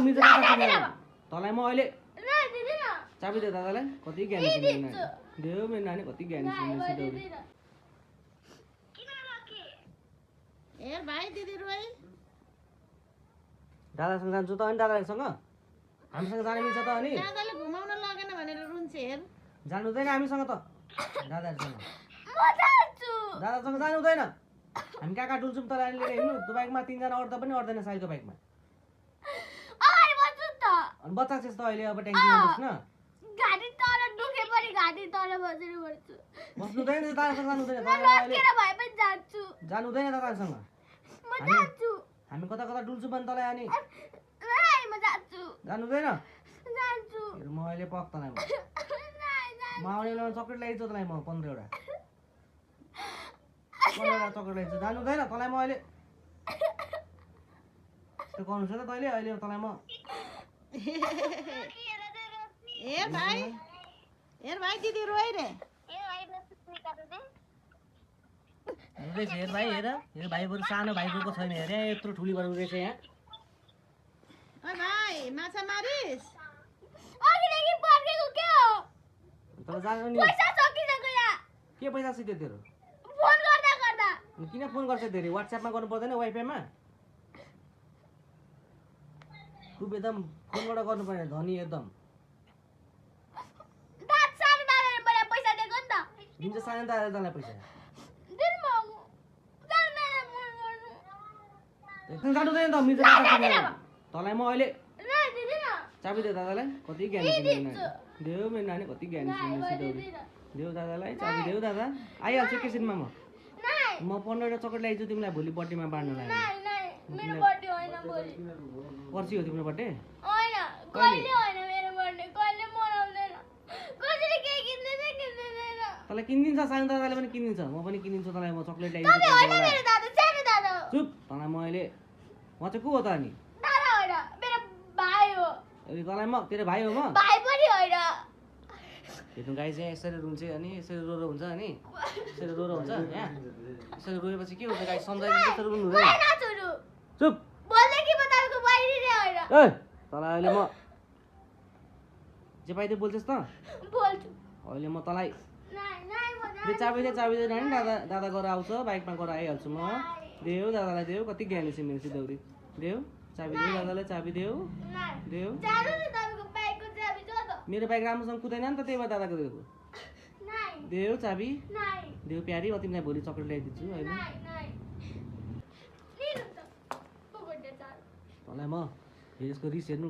मिर्जा तँलाई म अहिले चाबी दे दादालाई कति ज्ञानी देऊ मेरो नानी कति ज्ञानी दादासँग जान्छु त अनि दादासँग हामीसँग जाने मिल्छ त अनि दादाले घुमाउन लगेन भनेर रुन्छ हेर जानु हुँदैन हामीसँग त दादासँग म जान्छु दादासँग जानु हुँदैन हामी कहाँ कहाँ डुल्छौँ तर लिएर हिँड्नु त्यो बाइकमा तीनजना अड्दा पनि अड्दैन साइको बाइकमा अगाडि बस्छु त अनि बच्चा चाहिँ अहिले अब ट्याङ्कीमा बस्न घाँटी तल दुखे पनि घाँटी तल बसेर बस्छु बस्नु हुँदैन दादासँग जानु हुँदैन लट्केर भए पनि जान्छु जानु हुँदैन दादासँग म जान्छु हामी कता कता डुल्छु पनि तँलाई अनि म जान्छु जानु हुँदैन जान्छु म अहिले पक तँलाई म आउने बेलामा चक्लेट ल्याइदिन्छु तँलाई म 15 वटा चक्लेट ल्याइदिन्छु जानु हुँदैन तँलाई म अहिले त्यो गर्नु छ त तैँले अहिले तँलाई म हेर भाइ दिदी रोइ रे हेर भाइ हेर भाइ बरु सानो भाइ रोको छैन हेर यत्रो ठुली गरेको रहेछ यहाँ भाइ माछा मारिस अघिदेखि पर्खेको के हो तर जानु नि पैसा सकिसक्यो यहाँ के पैसा सिक्यो तेरो फोन गर्दा गर्दा किन फोन गर्छ धेरै व्हाट्सएपमा गर्नु पर्दैन वाइफाईमा तु एकदम फोनबाट गर्नु पर्ने धनी एकदम दात सानो दादाले मलाई पैसा दिएको नि त दिन्छ सानो दादाले तँलाई पैसा दिन म एकदम जानु हुँदैन त मिर्जा तँलाई म अहिले चाबी दे दादालाई कति ज्ञानी देऊ मेरो नानी कति ज्ञानी देऊ दादालाई चाबी देऊ दादा आइहाल्छु एकैछिनमा म 15 वटा चक्लेट ल्याइदिन्छु तिमीलाई भोलि बर्थडेमा बाँड्नलाई मेरो बर्थडे होइन भोलि पर्सि हो तिम्रो बर्थडे होइन कहिले होइन मेरो बर्थडे कहिले मनाउँदैन कसैले केही किन्दैन तँलाई किनिदिन्छ सानो दादाले पनि किनिदिन्छ म पनि किनिदिन्छु तँलाई म चक्लेट तपाईँ होइन ल्याइदिन्छु मेरो दादा सानो दादा हो चुप तँलाई म अहिले म चाहिँ को हो त अनि दादा होइन मेरो भाइ हो तँलाई म तेरो भाइ हो म भाइ पनि होइन हेर्नु गाई चाहिँ यसरी रुन्छ अनि यसरी रोरो हुन्छ अनि यसरी रोरो हुन्छ यहाँ यसरी रोएपछि के हुन्छ गाई सम्झाइदिनु त्यसरी रुनु हुँदैन चुप बोल्दै कि म तपाईँको बाहिरी नै होइन ए तँलाई अहिले म जे पाइदियो बोल्छस् त बोल्छु अहिले म तँलाई दे चाबी दे नानी दादा गएर आउँछ बाइकमा गएर आइहाल्छु म देऊ दादालाई देऊ कति ज्ञानी छ मेरो सिधौरी देऊ चाबी देऊ दादालाई चाबी देऊ देऊ मेरो बाइक राम्रोसँग कुदैन नि त त्यही भएर दादाको दिएको देऊ चाबी देऊ प्यारी म तिमीलाई भोलि चक्लेट ल्याइदिन्छु होइन तँलाई म यसको रिस हेर्नु